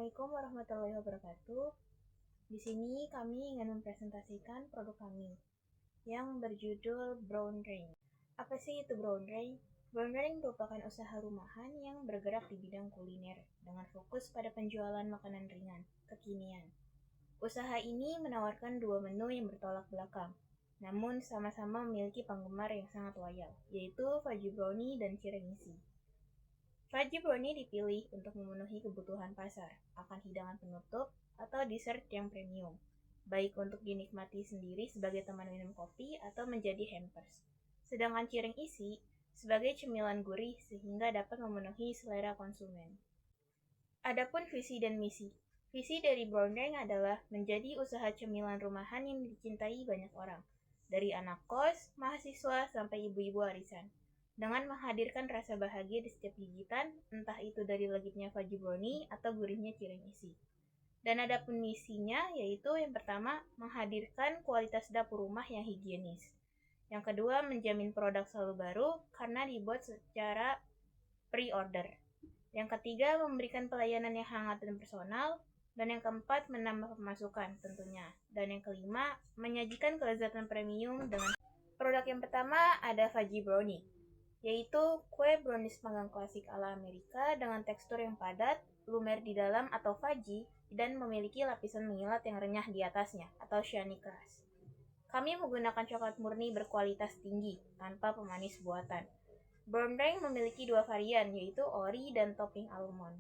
Assalamualaikum warahmatullahi wabarakatuh. Di sini kami ingin mempresentasikan produk kami yang berjudul Brown Rain. Apa sih itu Brown Rain? Brown Rain merupakan usaha rumahan yang bergerak di bidang kuliner dengan fokus pada penjualan makanan ringan, kekinian. Usaha ini menawarkan dua menu yang bertolak belakang, namun sama-sama memiliki penggemar yang sangat loyal, yaitu Fudgy Brownie dan cireng isi. Fudgy Brownie dipilih untuk memenuhi kebutuhan pasar akan hidangan penutup atau dessert yang premium, baik untuk dinikmati sendiri sebagai teman minum kopi atau menjadi hampers. Sedangkan cireng isi sebagai cemilan gurih sehingga dapat memenuhi selera konsumen. Adapun visi dan misi. Visi dari Brown Rain adalah menjadi usaha cemilan rumahan yang dicintai banyak orang, dari anak kos, mahasiswa, sampai ibu-ibu arisan, dengan menghadirkan rasa bahagia di setiap gigitan, entah itu dari legitnya Fudgy Brownie atau gurihnya cireng isi. Dan adapun misinya, yaitu yang pertama, menghadirkan kualitas dapur rumah yang higienis. Yang kedua, menjamin produk selalu baru karena dibuat secara pre-order. Yang ketiga, memberikan pelayanan yang hangat dan personal. Dan yang keempat, menambah pemasukan tentunya. Dan yang kelima, menyajikan kelezatan premium dengan produk yang pertama ada Fudgy Brownie, yaitu kue brownies panggang klasik ala Amerika dengan tekstur yang padat, lumer di dalam atau fudgy, dan memiliki lapisan mengilat yang renyah di atasnya atau shiny crust. Kami menggunakan coklat murni berkualitas tinggi tanpa pemanis buatan. Brown Rain memiliki dua varian, yaitu ori dan topping almond.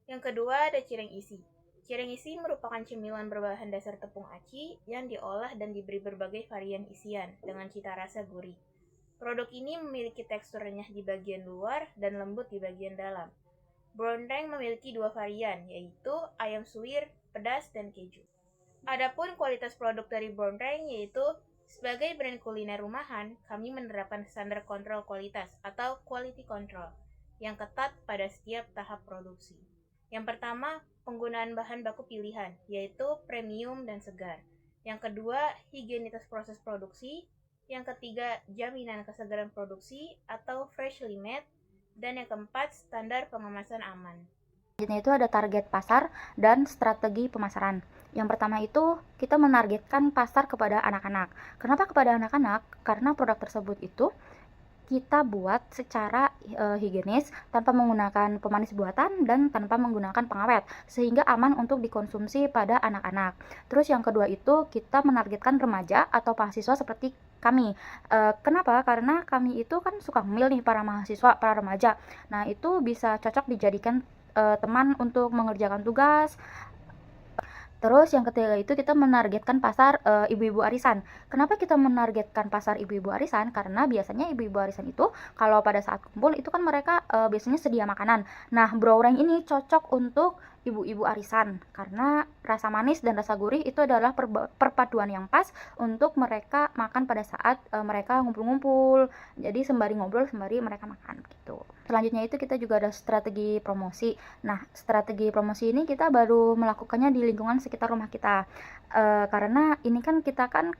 Yang kedua ada cireng isi. Cireng isi merupakan cemilan berbahan dasar tepung aci yang diolah dan diberi berbagai varian isian dengan cita rasa gurih. Produk ini memiliki tekstur renyah di bagian luar dan lembut di bagian dalam. Brown Rain memiliki dua varian, yaitu ayam suwir, pedas, dan keju. Adapun kualitas produk dari Brown Rain yaitu sebagai brand kuliner rumahan, kami menerapkan standar kontrol kualitas atau quality control yang ketat pada setiap tahap produksi. Yang pertama, penggunaan bahan baku pilihan, yaitu premium dan segar. Yang kedua, higienitas proses produksi. Yang ketiga, jaminan kesegaran produksi atau freshly made. Dan yang keempat, standar pengemasan aman. Selanjutnya itu ada target pasar dan strategi pemasaran. Yang pertama itu kita menargetkan pasar kepada anak-anak. Kenapa kepada anak-anak? Karena produk tersebut itu kita buat secara higienis tanpa menggunakan pemanis buatan dan tanpa menggunakan pengawet sehingga aman untuk dikonsumsi pada anak-anak. Terus yang kedua itu kita menargetkan remaja atau mahasiswa seperti kami. Kenapa? Karena kami itu kan suka ngemil nih para mahasiswa, para remaja. Nah, itu bisa cocok dijadikan teman untuk mengerjakan tugas. Terus yang ketiga itu kita menargetkan pasar ibu-ibu arisan. Kenapa kita menargetkan pasar ibu-ibu arisan? Karena biasanya ibu-ibu arisan itu kalau pada saat kumpul itu kan mereka biasanya sedia makanan. Nah, browreng ini cocok untuk ibu-ibu arisan karena rasa manis dan rasa gurih itu adalah perpaduan yang pas untuk mereka makan pada saat mereka ngumpul-ngumpul. Jadi sembari ngobrol sembari mereka makan gitu. Selanjutnya itu kita juga ada strategi promosi. Nah, strategi promosi ini kita baru melakukannya di lingkungan sekitar rumah kita. Karena ini kan kita kan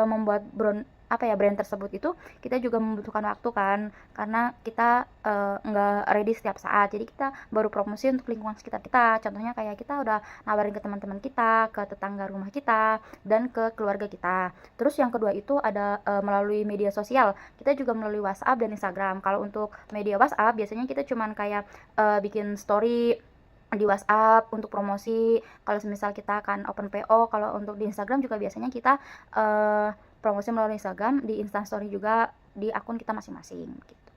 membuat brand tersebut itu kita juga membutuhkan waktu kan, karena kita nggak ready setiap saat. Jadi kita baru promosi untuk lingkungan sekitar kita. Contohnya kayak kita udah nawarin ke teman-teman kita, ke tetangga rumah kita, dan ke keluarga kita. Terus yang kedua itu ada melalui media sosial. Kita juga melalui WhatsApp dan Instagram. Kalau untuk media WhatsApp biasanya kita cuman kayak bikin story di WhatsApp untuk promosi. Kalau misal kita akan open PO, kalau untuk di Instagram juga biasanya kita promosi melalui Instagram, di Instastory juga di akun kita masing-masing gitu.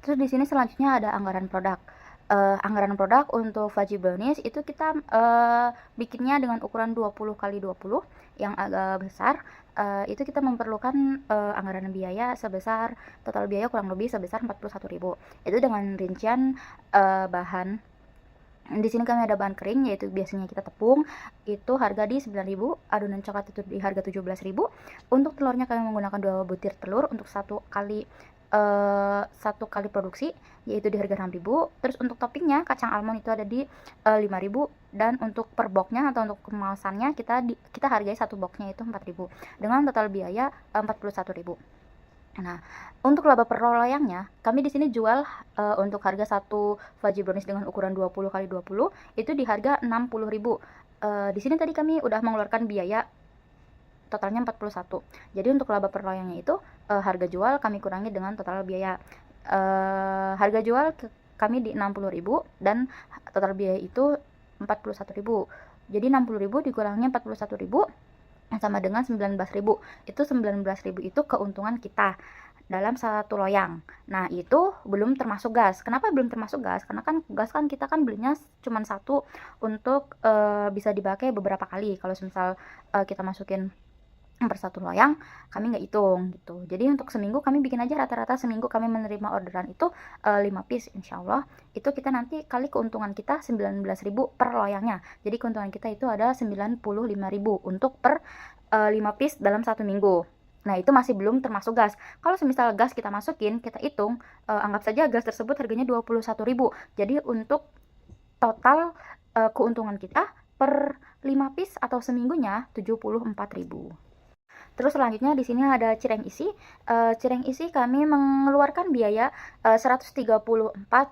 Terus di sini selanjutnya ada anggaran produk. Anggaran produk untuk Fudgy Brownies itu kita bikinnya dengan ukuran 20x20 yang agak besar. Itu kita memerlukan anggaran biaya sebesar total biaya kurang lebih sebesar 41.000. Itu dengan rincian bahan. Di sini kami ada bahan kering, yaitu biasanya kita tepung, itu harga di 9.000, adonan coklat itu di harga 17.000. Untuk telurnya kami menggunakan 2 butir telur untuk satu kali produksi, yaitu di harga 6.000. Terus untuk toppingnya kacang almond itu ada di 5.000, dan untuk per boxnya atau untuk kemasannya kita hargai satu boxnya itu 4.000 dengan total biaya 41.000. Nah, untuk laba per loyangnya, kami di sini jual untuk harga satu fudgy brownies dengan ukuran 20 kali 20 itu di harga 60.000. Di sini tadi kami udah mengeluarkan biaya totalnya 41. Jadi untuk laba per loyangnya itu harga jual kami kurangi dengan total biaya. Harga jual kami di 60.000 dan total biaya itu 41.000. Jadi 60.000 dikurangi 41.000 sama dengan 19.000. Itu 19.000 itu keuntungan kita dalam satu loyang. Nah, itu belum termasuk gas. Kenapa belum termasuk gas? Karena kan gas kan kita kan belinya cuma satu untuk bisa dipakai beberapa kali. Kalau misal kita masukin per satu loyang, kami nggak hitung gitu. Jadi untuk seminggu kami bikin aja rata-rata seminggu kami menerima orderan itu 5 piece insya Allah. Itu kita nanti kali keuntungan kita 19.000 per loyangnya. Jadi keuntungan kita itu adalah 95.000 untuk per 5 piece dalam satu minggu. Nah, itu masih belum termasuk gas. Kalau semisal gas kita masukin, kita hitung, anggap saja gas tersebut harganya 21.000. Jadi untuk total keuntungan kita per 5 piece atau seminggunya 74.000. Terus selanjutnya di sini ada cireng isi. Cireng isi kami mengeluarkan biaya 134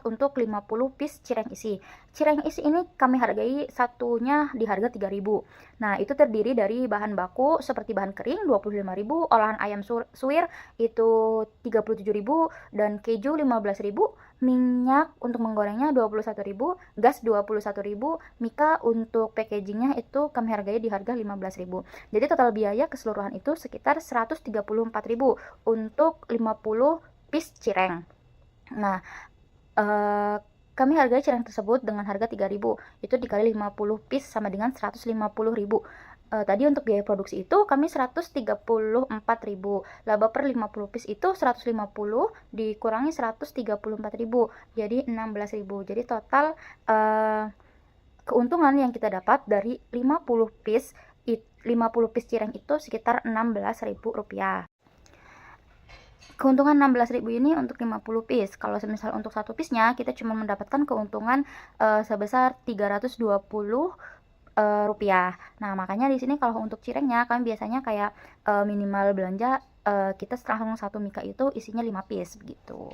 untuk 50 piece cireng isi. Cireng isi ini kami hargai satunya di harga 3.000. Nah, itu terdiri dari bahan baku seperti bahan kering 25.000, olahan ayam suwir itu 37.000 dan keju 15.000, minyak untuk menggorengnya 21.000, gas 21.000, mika untuk packagingnya itu kami hargai di harga 15.000. Jadi total biaya keseluruhan itu sekitar 134.000 untuk 50 piece cireng. Nah, kami hargai cireng tersebut dengan harga 3.000. Itu dikali 50 piece sama dengan 150.000. Tadi untuk biaya produksi itu kami 134.000. Laba per 50 piece itu 150 dikurangi 134.000. Jadi 16.000. Jadi total keuntungan yang kita dapat dari 50 piece 50 piece cireng itu sekitar Rp16.000. Keuntungan 16.000 ini untuk 50 piece. Kalau semisal untuk satu piece-nya kita cuma mendapatkan keuntungan sebesar 320 rupiah. Nah, makanya di sini kalau untuk cirengnya kami biasanya kayak minimal belanja kita langsung satu mika itu isinya 5 piece begitu.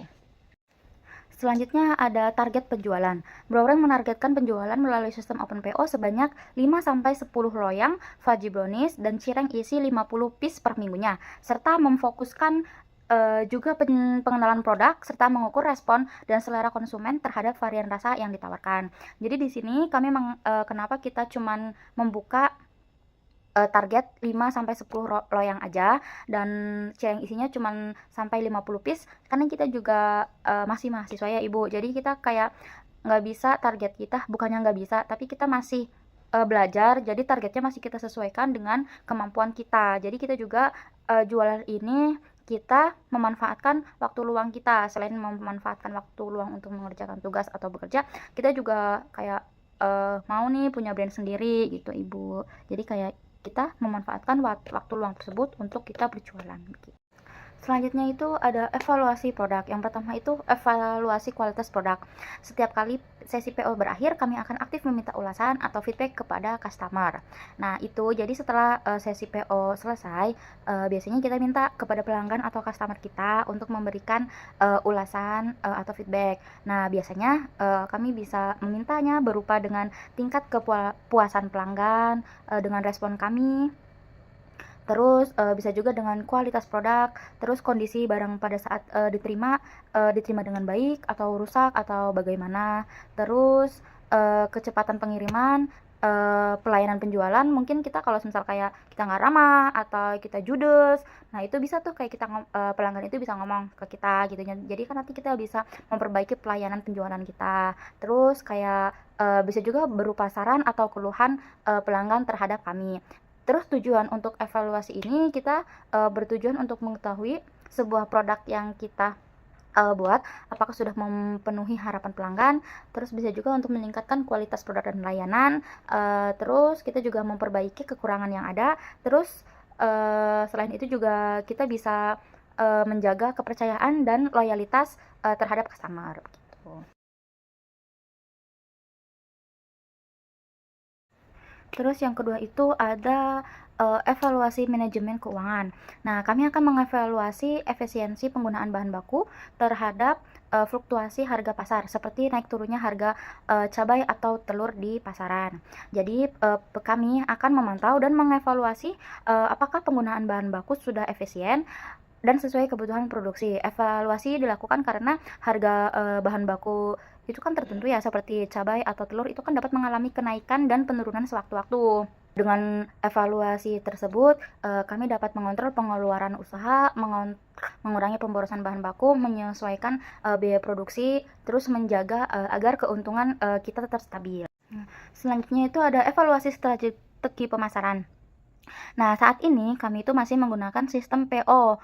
Selanjutnya ada target penjualan. Browreng menargetkan penjualan melalui sistem Open PO sebanyak 5-10 loyang fudgy brownies dan cireng isi 50 piece per minggunya, serta memfokuskan juga pengenalan produk serta mengukur respon dan selera konsumen terhadap varian rasa yang ditawarkan. Jadi di sini kami kenapa kita cuman membuka target 5-10 loyang aja dan cireng isinya cuman sampai 50 piece karena kita juga masih mahasiswa ya Ibu. Jadi kita kayak nggak bisa target kita, bukannya nggak bisa, tapi kita masih belajar, jadi targetnya masih kita sesuaikan dengan kemampuan kita. Jadi kita juga jualan ini kita memanfaatkan waktu luang kita. Selain memanfaatkan waktu luang untuk mengerjakan tugas atau bekerja, kita juga kayak mau nih punya brand sendiri gitu Ibu. Jadi kayak kita memanfaatkan waktu luang tersebut untuk kita berjualan. Selanjutnya itu ada evaluasi produk. Yang pertama itu evaluasi kualitas produk. Setiap kali sesi PO berakhir, kami akan aktif meminta ulasan atau feedback kepada customer. Nah, itu jadi setelah sesi PO selesai, biasanya kita minta kepada pelanggan atau customer kita untuk memberikan ulasan atau feedback. Nah, biasanya kami bisa memintanya berupa dengan tingkat kepuasan pelanggan, dengan respon kami, terus bisa juga dengan kualitas produk, terus kondisi barang pada saat diterima dengan baik atau rusak atau bagaimana, terus kecepatan pengiriman, pelayanan penjualan. Mungkin kita kalau misal kayak kita nggak ramah atau kita judes, nah itu bisa tuh kayak kita pelanggan itu bisa ngomong ke kita gitu. Jadi kan nanti kita bisa memperbaiki pelayanan penjualan kita. Terus kayak bisa juga berupa saran atau keluhan pelanggan terhadap kami. Terus tujuan untuk evaluasi ini kita bertujuan untuk mengetahui sebuah produk yang kita buat apakah sudah memenuhi harapan pelanggan. Terus bisa juga untuk meningkatkan kualitas produk dan layanan. Terus kita juga memperbaiki kekurangan yang ada. Terus selain itu juga kita bisa menjaga kepercayaan dan loyalitas terhadap customer gitu. Terus yang kedua itu ada evaluasi manajemen keuangan. Nah, kami akan mengevaluasi efisiensi penggunaan bahan baku terhadap fluktuasi harga pasar, seperti naik turunnya harga cabai atau telur di pasaran. Jadi, kami akan memantau dan mengevaluasi apakah penggunaan bahan baku sudah efisien dan sesuai kebutuhan produksi. Evaluasi dilakukan karena harga bahan baku itu kan tertentu ya, seperti cabai atau telur itu kan dapat mengalami kenaikan dan penurunan sewaktu-waktu. Dengan evaluasi tersebut, kami dapat mengontrol pengeluaran usaha, mengurangi pemborosan bahan baku, menyesuaikan biaya produksi, terus menjaga agar keuntungan kita tetap stabil. Selanjutnya itu ada evaluasi strategi pemasaran. Nah, saat ini kami itu masih menggunakan sistem PO,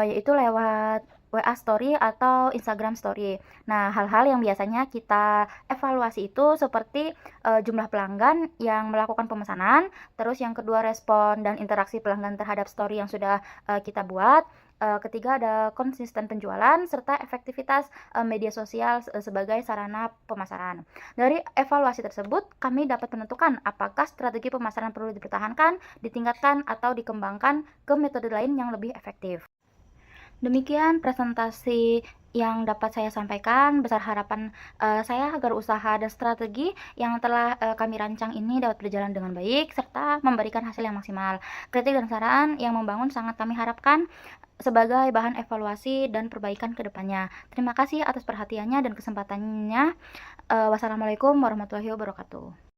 yaitu lewat WA Story atau Instagram Story. Nah, hal-hal yang biasanya kita evaluasi itu seperti jumlah pelanggan yang melakukan pemesanan, terus yang kedua respon dan interaksi pelanggan terhadap story yang sudah kita buat. Ketiga ada konsisten penjualan serta efektivitas media sosial sebagai sarana pemasaran. Dari evaluasi tersebut, kami dapat menentukan apakah strategi pemasaran perlu dipertahankan, ditingkatkan, atau dikembangkan ke metode lain yang lebih efektif. Demikian presentasi yang dapat saya sampaikan. Besar harapan saya agar usaha dan strategi yang telah kami rancang ini dapat berjalan dengan baik serta memberikan hasil yang maksimal. Kritik dan saran yang membangun sangat kami harapkan sebagai bahan evaluasi dan perbaikan ke depannya. Terima kasih atas perhatiannya dan kesempatannya. Wassalamualaikum warahmatullahi wabarakatuh.